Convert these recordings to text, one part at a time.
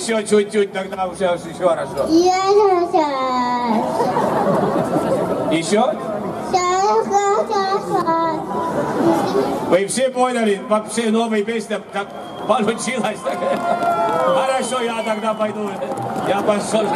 Еще чуть-чуть, тогда уже хорошо. Еще? Вы все поняли? Вообще новая песня как получилась. Хорошо, я тогда пойду. Я пошел.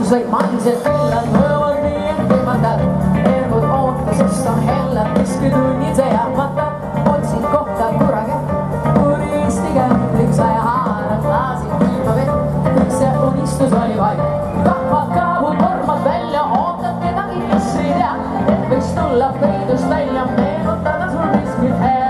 lõid maised küllad mõõvad nii ettemandad. Ergud oota, sest on hellad, keskitunnid see jahmatab. Otsin kohta kurage, kuri Eesti kämlik sai haarad klaasid külma vett. Kõik see unistus oli vaid. Kahvad kaabud vormad välja, ootad kedagi, kes ei tea. Et võiks tulla peidust välja, meenutada sul miskit hea.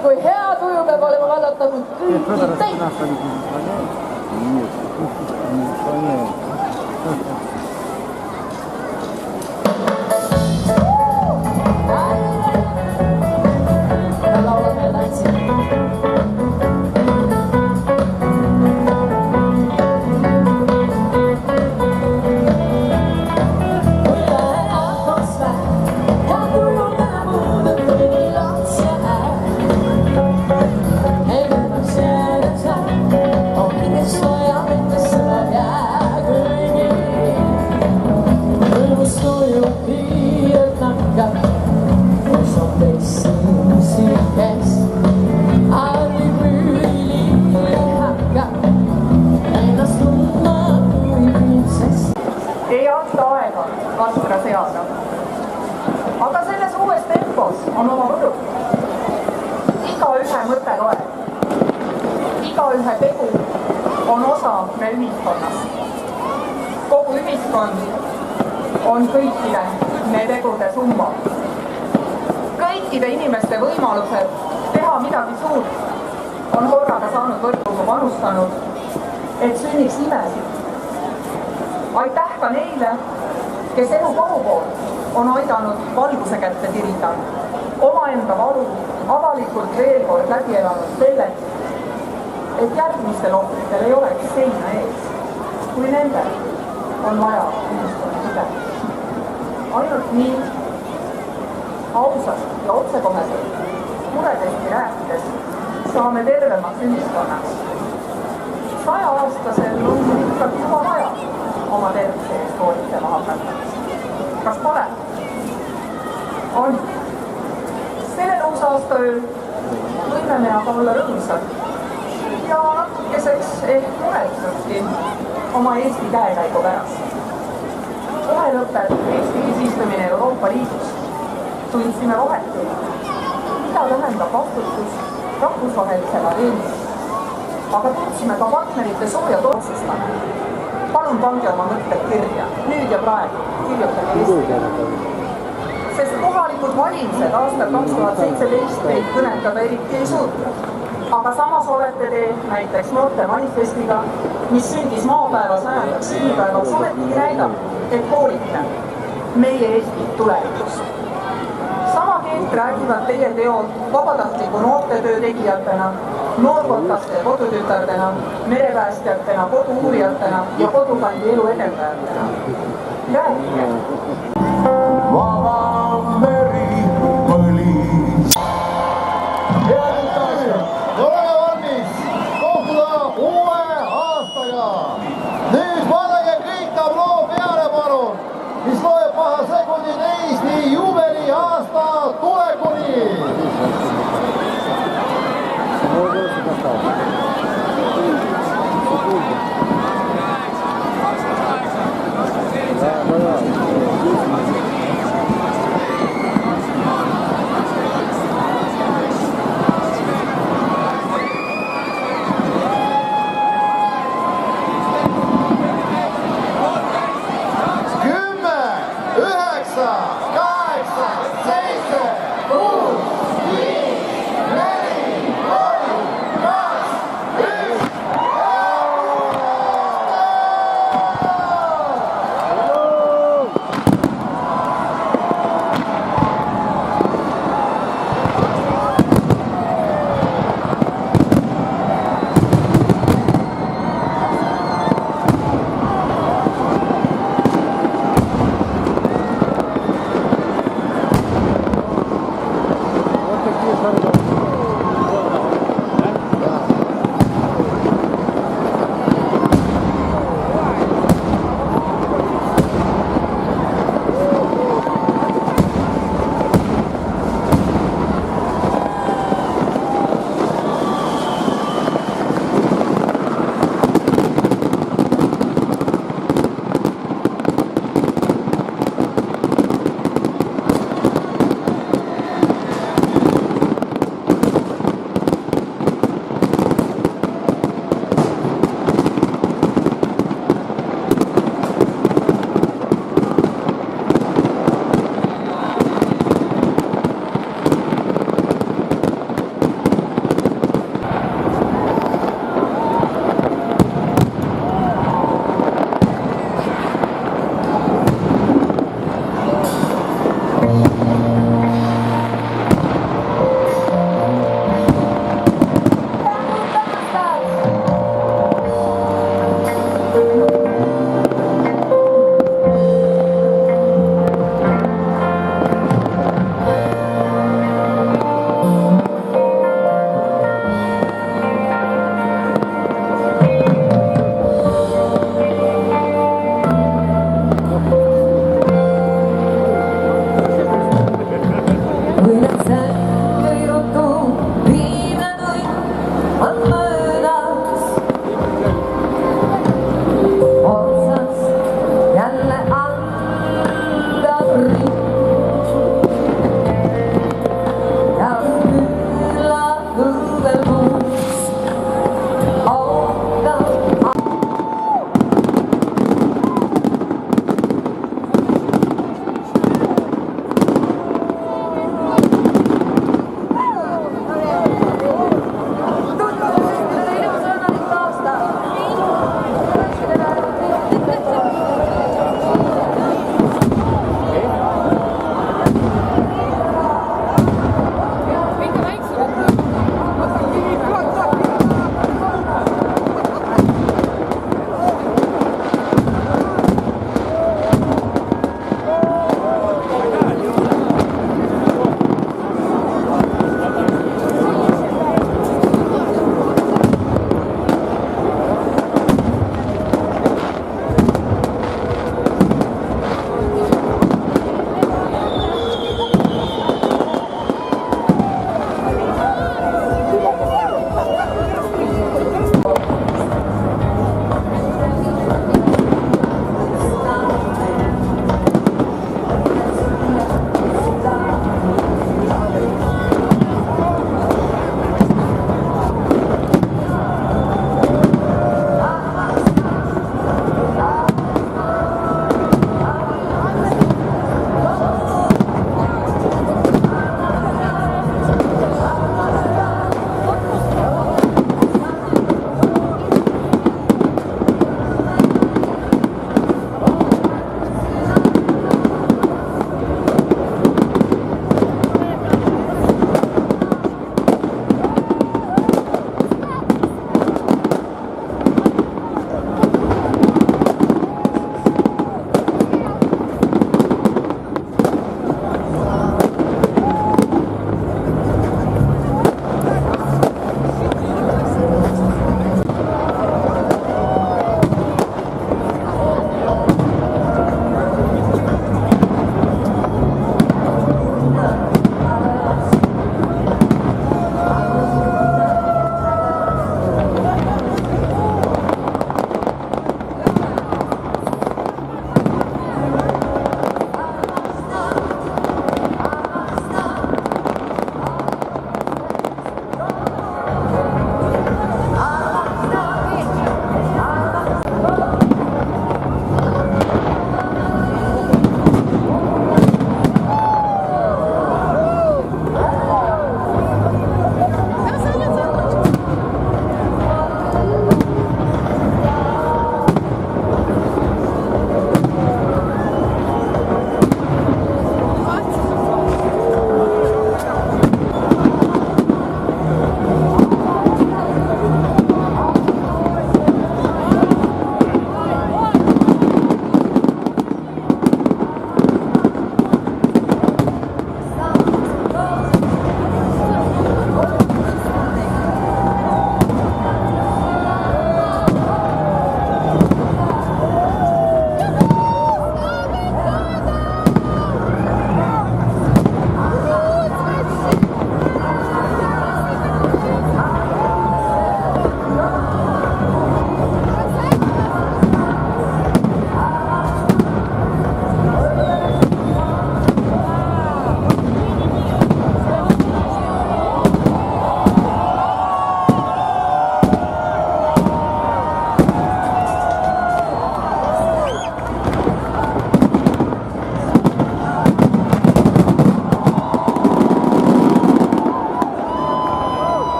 Kui hea tuju peab olema vaadata kõiki teid. Laulad meil tantsi. Ei anta aega vaskra seada. Aga selles uues tempos on oma võru. Igaühe mõte loeb. Igaühe tegu on osa me ühiskonnast. Kogu ühiskond on kõikide me tegude summa. Kõikide inimeste võimalused teha midagi suurt on korraga saanud võrguga panustanud, et sünniks imesid. Aitäh ka neile, kes elu kohupool on aidanud valguse kätte tirida, omaenda valu avalikult veel kord läbi elanud selleks, et järgmistel ohvritel ei oleks seina ees, kui nendel on vaja ühiskonna tuge. Ainult nii ausalt ja otsekoheselt muredesti rääkides saame tervemaks ühiskonnaks. 100-aastasel on ikkagi juba vaja oma tervise eest hoolitsema hakata. Kas pole? on. Sellel uusaastal võime me aga olla rõõmsad ja natukeseks ehk muretsadki oma Eesti käekäigu pärast. Kohe lõpeb Eesti eesistumine Euroopa Liidus. Tundsime vahetult, mida tähendab vastutus rahvusvahelisel areenil. Aga tundsime ka partnerite soojad otsustame. Palun pange oma mõtted kirja, nüüd ja praegu, kirjutage Eesti. Sest kohalikud valimised aastal 2017 teid kõnetada eriti ei suutnud. Aga samas olete te näiteks noorte manifestiga, mis sündis maapäeva 100. sünnipäevaks, ometigi näidanud, et hoolite meie Eestit tulevikus. Sama keelt räägivad teie teod vabatahtliku noortetöö tegijatena, noorkotaste kodutütardena, merepäästjatena, kodu-uurijatena ja kodukandi elu edendajatena. Rääkige. Vaba meri põlis. Oleme valmis kohtuda uue aastaga. Nüüd vaadake kõik tabloo peale, palun, mis loeb maha sekundid Eesti juubeli aasta tulekuni.